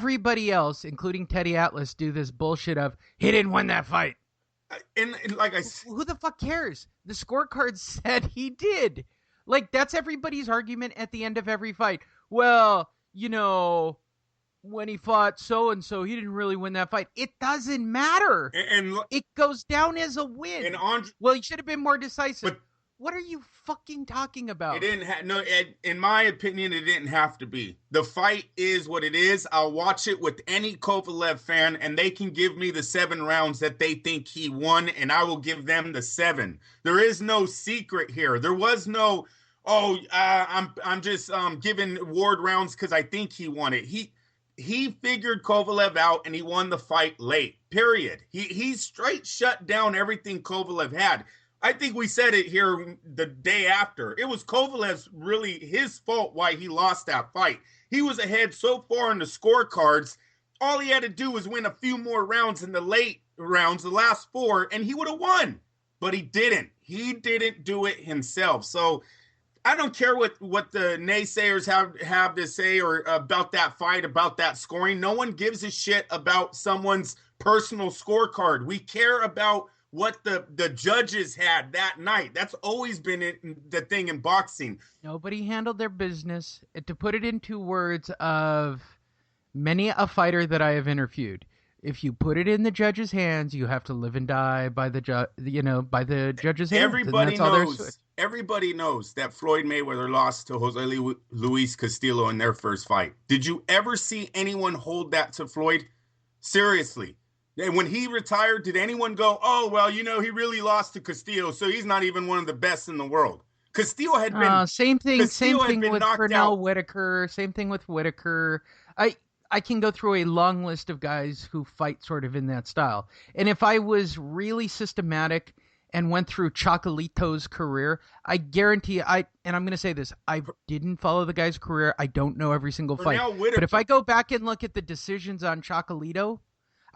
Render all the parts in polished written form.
everybody else, including Teddy Atlas, do this bullshit of he didn't win that fight. And like Who the fuck cares? The scorecard said he did. Like, that's everybody's argument at the end of every fight. Well, when he fought so-and-so, he didn't really win that fight. It doesn't matter. And it goes down as a win. Well, he should have been more decisive. But what are you fucking talking about? It didn't in my opinion, it didn't have to be. The fight is what it is. I'll watch it with any Kovalev fan, and they can give me the 7 rounds that they think he won, and I will give them the 7. There is no secret here. There was no, I'm just giving Ward rounds because I think he won it. He figured Kovalev out, and he won the fight late, period. He straight shut down everything Kovalev had. I think we said it here the day after. It was Kovalev's really his fault why he lost that fight. He was ahead so far in the scorecards. All he had to do was win a few more rounds in the late rounds, the last 4, and he would have won. But he didn't. He didn't do it himself. So I don't care what the naysayers have to say or about that fight, about that scoring. No one gives a shit about someone's personal scorecard. We care about what the judges had that night. That's always been the thing in boxing. Nobody handled their business. To put it into words of many a fighter that I have interviewed, if you put it in the judge's hands, you have to live and die by the judge's hands. Everybody knows that Floyd Mayweather lost to Jose Luis Castillo in their first fight. Did you ever see anyone hold that to Floyd? Seriously. And when he retired, did anyone go, oh, well, he really lost to Castillo, so he's not even one of the best in the world? Castillo had been... Same thing with Pernell Whitaker. Same thing with Whitaker. I can go through a long list of guys who fight sort of in that style. And if I was really systematic and went through Chocolito's career, I guarantee and I'm going to say this, I didn't follow the guy's career. I don't know every single fight. But if I go back and look at the decisions on Chocolito,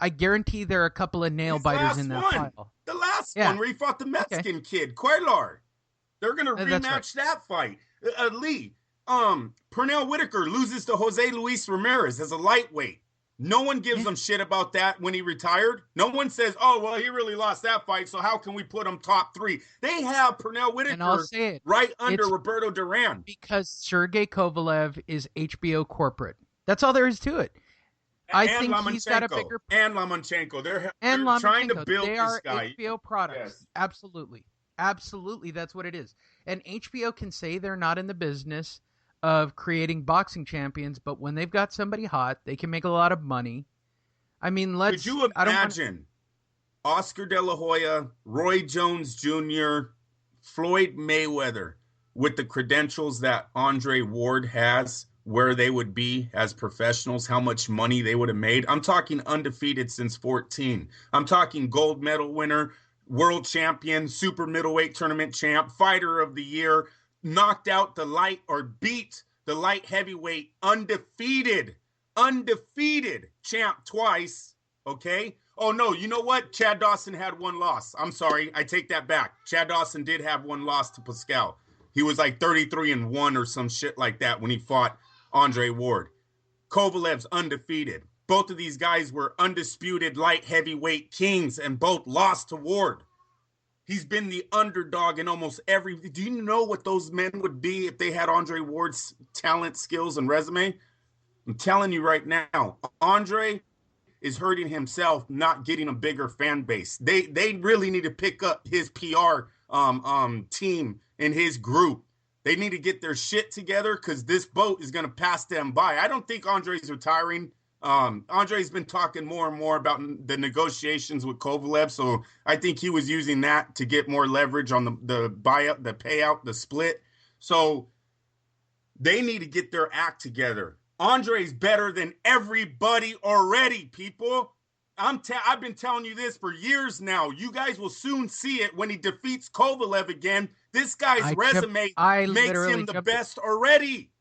I guarantee there are a couple of nail biters in that file. The last one where he fought the Mexican kid, Cuellar. They're going to rematch that fight. Lee, Pernell Whitaker loses to Jose Luis Ramirez as a lightweight. No one gives him shit about that when he retired. No one says, oh, well, he really lost that fight, so how can we put him top 3? They have Pernell Whitaker right under Roberto Duran. Because Sergey Kovalev is HBO corporate. That's all there is to it. I think he's got a bigger... And Lomachenko. They're trying to build this guy. They are HBO products. Yes. Absolutely. Absolutely, that's what it is. And HBO can say they're not in the business of creating boxing champions, but when they've got somebody hot, they can make a lot of money. I mean, Could you imagine Oscar De La Hoya, Roy Jones Jr., Floyd Mayweather with the credentials that Andre Ward has, where they would be as professionals, how much money they would have made? I'm talking undefeated since 14. I'm talking gold medal winner, world champion, super middleweight tournament champ, fighter of the year, knocked out beat the light heavyweight undefeated champ twice. Okay. Oh no, you know what? Chad Dawson had 1 loss. I'm sorry. I take that back. Chad Dawson did have 1 loss to Pascal. He was like 33-1 or some shit like that when he fought Andre Ward. Kovalev's undefeated. Both of these guys were undisputed light heavyweight kings and both lost to Ward. He's been the underdog in almost every... Do you know what those men would be if they had Andre Ward's talent, skills, and resume? I'm telling you right now, Andre is hurting himself not getting a bigger fan base. They really need to pick up his PR team and his group. They need to get their shit together because this boat is going to pass them by. I don't think Andre's retiring. Andre's been talking more and more about the negotiations with Kovalev, so I think he was using that to get more leverage on the buyout, the payout, the split. So they need to get their act together. Andre's better than everybody already, people. I've been telling you this for years now. You guys will soon see it when he defeats Kovalev again. This guy's resume makes him the best already.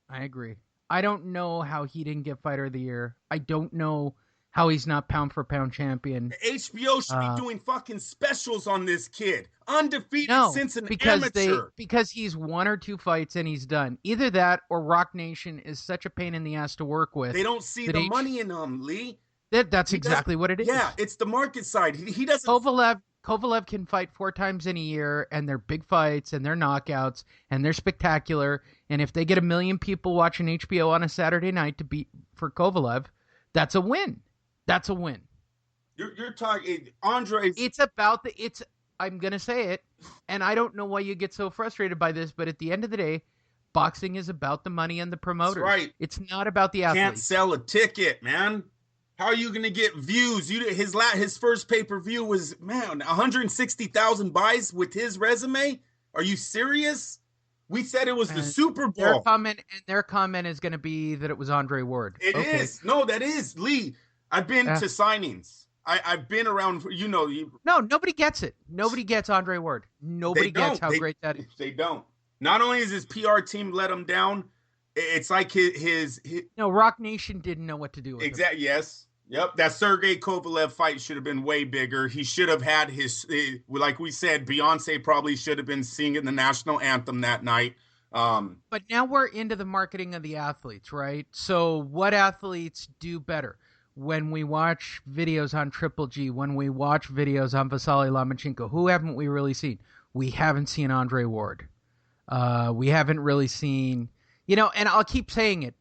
I agree. I don't know how he didn't get Fighter of the Year. I don't know how he's not pound for pound champion. HBO should be doing fucking specials on this kid. Undefeated since an amateur. Because he's 1 or 2 fights and he's done. Either that or Rock Nation is such a pain in the ass to work with. They don't see the money in him, Lee. That's exactly what it is. Yeah, it's the market side. He doesn't. Kovalev can fight 4 times in a year, and they're big fights, and they're knockouts, and they're spectacular. And if they get 1 million people watching HBO on a Saturday night to beat for Kovalev, that's a win. That's a win. You're talking Andre. I'm gonna say it, and I don't know why you get so frustrated by this, but at the end of the day, boxing is about the money and the promoters. That's right. It's not about the athletes. Can't sell a ticket, man. How are you going to get views? His first pay-per-view was 160,000 buys with his resume. Are you serious? We said it was the Super Bowl. Their comment is going to be that it was Andre Ward. It is. No, that is Lee. I've been to signings. I've been around. No, nobody gets it. Nobody gets Andre Ward. Nobody gets how great that is. They don't. Not only is his PR team let him down, it's like his No, Rock Nation didn't know what to do with him. Exactly. Yes. Yep, that Sergey Kovalev fight should have been way bigger. He should have had like we said, Beyonce probably should have been singing the national anthem that night. But now we're into the marketing of the athletes, right? So what athletes do better? When we watch videos on Triple G, when we watch videos on Vasily Lomachenko, who haven't we really seen? We haven't seen Andre Ward. We haven't really seen, and I'll keep saying it.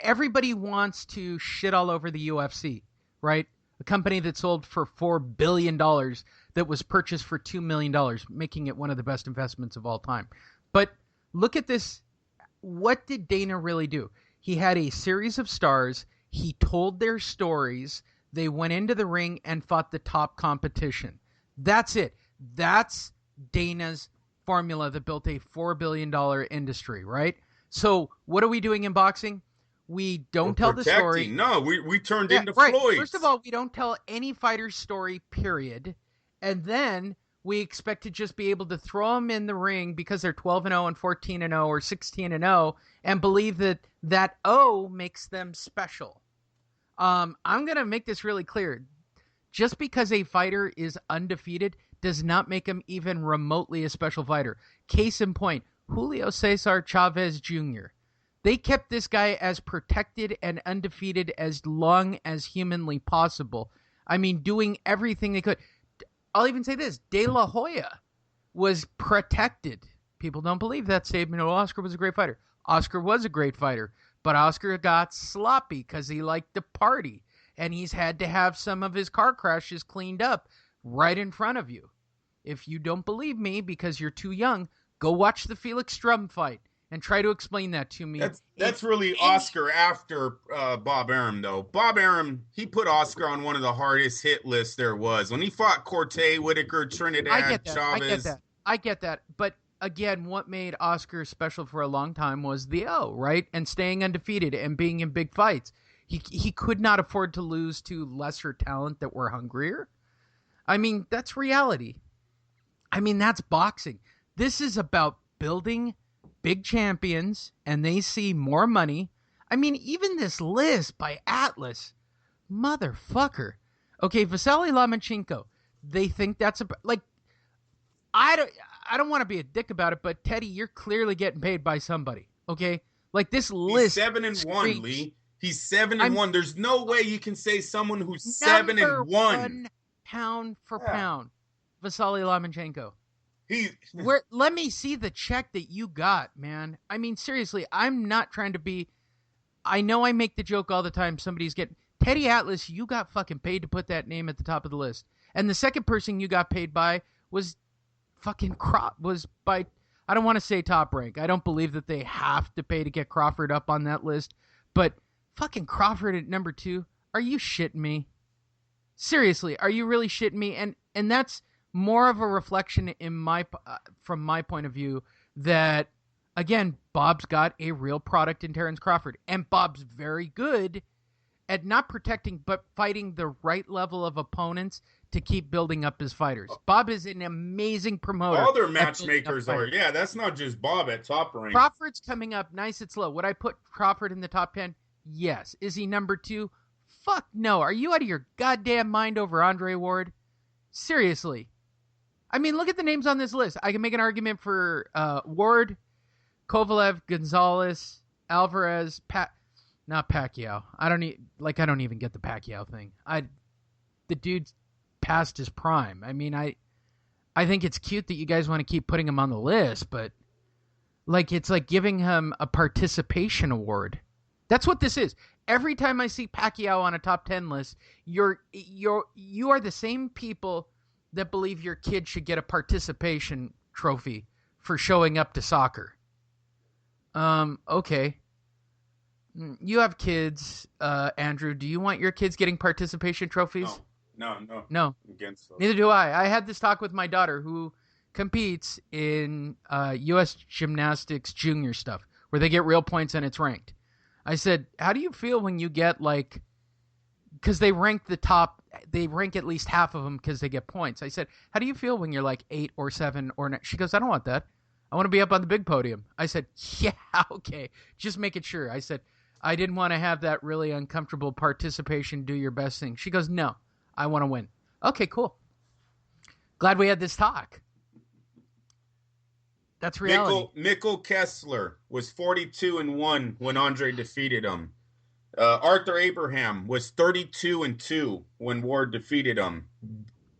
Everybody wants to shit all over the UFC, right? A company that sold for $4 billion that was purchased for $2 million, making it one of the best investments of all time. But look at this. What did Dana really do? He had a series of stars. He told their stories. They went into the ring and fought the top competition. That's it. That's Dana's formula that built a $4 billion industry, right? So what are we doing in boxing? We don't tell the story. No, we turned into Floyd. First of all, we don't tell any fighter's story, period. And then we expect to just be able to throw them in the ring because they're 12-0 and 14-0 or 16-0 and believe that O makes them special. I'm going to make this really clear. Just because a fighter is undefeated does not make him even remotely a special fighter. Case in point, Julio Cesar Chavez Jr. They kept this guy as protected and undefeated as long as humanly possible. I mean, doing everything they could. I'll even say this. De La Hoya was protected. People don't believe that statement. Oscar was a great fighter. Oscar was a great fighter. But Oscar got sloppy because he liked to party. And he's had to have some of his car crashes cleaned up right in front of you. If you don't believe me because you're too young, go watch the Felix Strum fight. And try to explain that to me. That's really Oscar after Bob Arum, though. Bob Arum, he put Oscar on one of the hardest hit lists there was. When he fought Corte, Whitaker, Trinidad, Chavez. I get that. But again, what made Oscar special for a long time was the O, right? And staying undefeated and being in big fights. He could not afford to lose to lesser talent that were hungrier. I mean, that's reality. I mean, that's boxing. This is about building big champions, and they see more money. I mean, even this list by Atlas, motherfucker. Okay, Vasily Lomachenko, they think that's I don't want to be a dick about it, but Teddy, you're clearly getting paid by somebody. Okay, like this list. He's 7-1, Lee. He's 7-1. There's no way you can say someone who's 7-1. Pound for pound, Vasily Lomachenko. Let me see the check that you got, man. I mean, seriously, I'm not trying to be. I know I make the joke all the time. Somebody's getting Teddy Atlas. You got fucking paid to put that name at the top of the list, and the second person you got paid by was fucking was by. I don't want to say Top Rank. I don't believe that they have to pay to get Crawford up on that list, but fucking Crawford at number 2. Are you shitting me? Seriously, are you really shitting me? And that's more of a reflection from my point of view that, again, Bob's got a real product in Terrence Crawford. And Bob's very good at not protecting, but fighting the right level of opponents to keep building up his fighters. Bob is an amazing promoter. All their matchmakers are. Yeah, that's not just Bob at Top Rank. Crawford's coming up nice and slow. Would I put Crawford in the top 10? Yes. Is he number 2? fuck no. Are you out of your goddamn mind over Andre Ward? Seriously. I mean, look at the names on this list. I can make an argument for Ward, Kovalev, Gonzalez, Alvarez, not Pacquiao. I don't even get the Pacquiao thing. The dude's past his prime. I mean, I think it's cute that you guys want to keep putting him on the list, but it's like giving him a participation award. That's what this is. Every time I see Pacquiao on a top 10 list, you are the same people that believe your kid should get a participation trophy for showing up to soccer. Okay. You have kids, Andrew. Do you want your kids getting participation trophies? No. I'm against those. Neither do I. I had this talk with my daughter who competes in U.S. gymnastics junior stuff where they get real points and it's ranked. I said, how do you feel when you get because they rank at least half of them because they get points. I said, how do you feel when you're 8 or 7 or 9? She goes, I don't want that. I want to be up on the big podium. I said, yeah, okay. Just make it sure. I said, I didn't want to have that really uncomfortable participation, do your best thing. She goes, no, I want to win. Okay, cool. Glad we had this talk. That's reality. Mikkel Kessler was 42-1 when Andre defeated him. Arthur Abraham was 32-2 when Ward defeated him.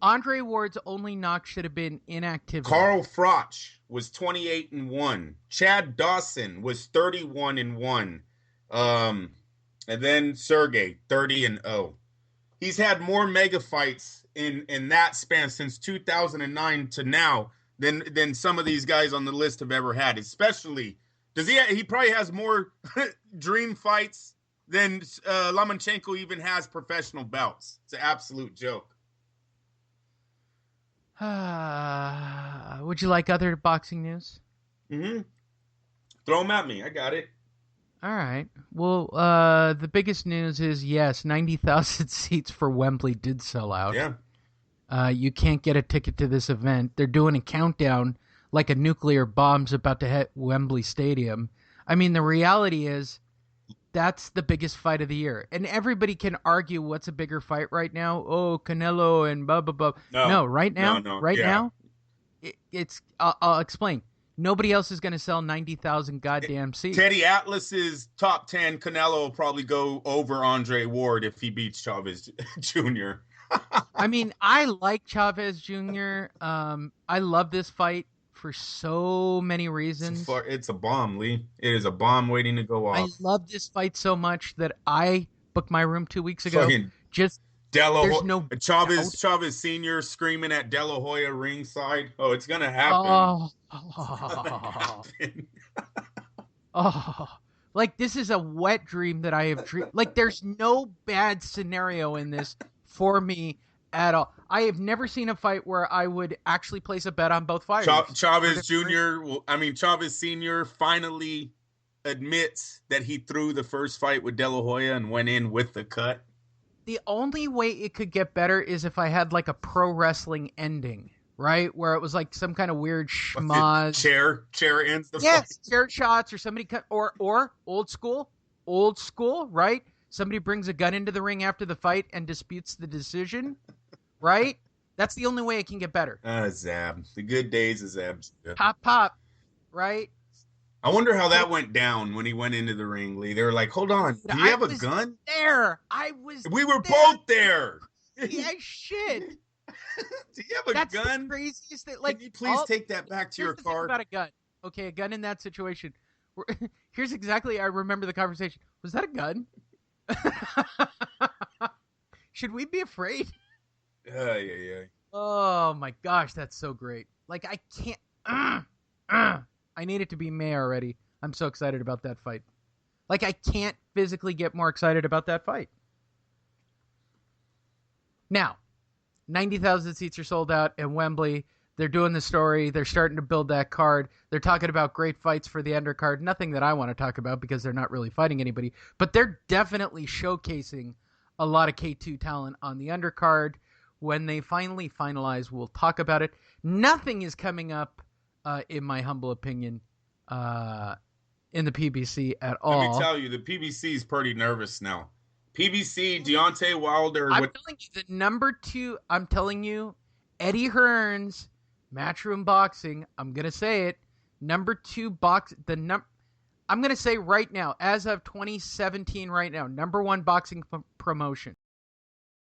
Andre Ward's only knock should have been inactivity. Carl Froch was 28-1. Chad Dawson was 31-1. And then Sergey 30-0. He's had more mega fights in that span since 2009 to now than some of these guys on the list have ever had. Especially, he probably has more dream fights than Lomachenko even has professional bouts. It's an absolute joke. Would you like other boxing news? Mm-hmm. Throw them at me. I got it. All right. Well, the biggest news is, yes, 90,000 seats for Wembley did sell out. Yeah. You can't get a ticket to this event. They're doing a countdown like a nuclear bomb's about to hit Wembley Stadium. I mean, the reality is that's the biggest fight of the year. And everybody can argue what's a bigger fight right now. Oh, Canelo and blah, blah, blah. No, right now, now, I'll explain. Nobody else is going to sell 90,000 goddamn seats. Teddy Atlas's top 10, Canelo will probably go over Andre Ward if he beats Chavez Jr. I mean, I like Chavez Jr. I love this fight for so many reasons. It's a bomb, Lee. It is a bomb waiting to go off. I love this fight so much that I booked my room 2 weeks ago. Chavez Sr. screaming at De La Hoya ringside. Oh, it's gonna happen. Like this is a wet dream that I have dreamed. Like there's no bad scenario in this for me at all. I have never seen a fight where I would actually place a bet on both fighters. Chavez Sr. finally admits that he threw the first fight with De La Hoya and went in with the cut. The only way it could get better is if I had like a pro wrestling ending, right? Where it was like some kind of weird schmoz. Chair ends the fight. Yes, chair shots or somebody cut, or old school, right? Somebody brings a gun into the ring after the fight and disputes the decision, right? That's the only way it can get better. Zab. The good days of Zab. Pop, right? I wonder how that went down when he went into the ring, Lee. They were like, hold on, do you have a gun? We were both there. Yeah, shit. Do you have a gun? That's the craziest thing. Like, can you please take that back to your car? About a gun. Okay, a gun in that situation. Here's exactly, I remember the conversation. Was that a gun? Should we be afraid? Yeah. Oh my gosh, that's so great. Like, I can't. I need it to be May already. I'm so excited about that fight. Like, I can't physically get more excited about that fight. Now, 90,000 seats are sold out at Wembley. They're doing the story. They're starting to build that card. They're talking about great fights for the undercard. Nothing that I want to talk about because they're not really fighting anybody. But they're definitely showcasing a lot of K2 talent on the undercard. When they finally finalize, we'll talk about it. Nothing is coming up, in my humble opinion, in the PBC at all. Let me tell you, the PBC is pretty nervous now. PBC, Deontay Wilder. I'm telling you, the number 2, I'm telling you, Eddie Hearn's Matchroom Boxing, I'm going to say it, number 2 I'm going to say right now, as of 2017 right now, number 1 boxing promotion.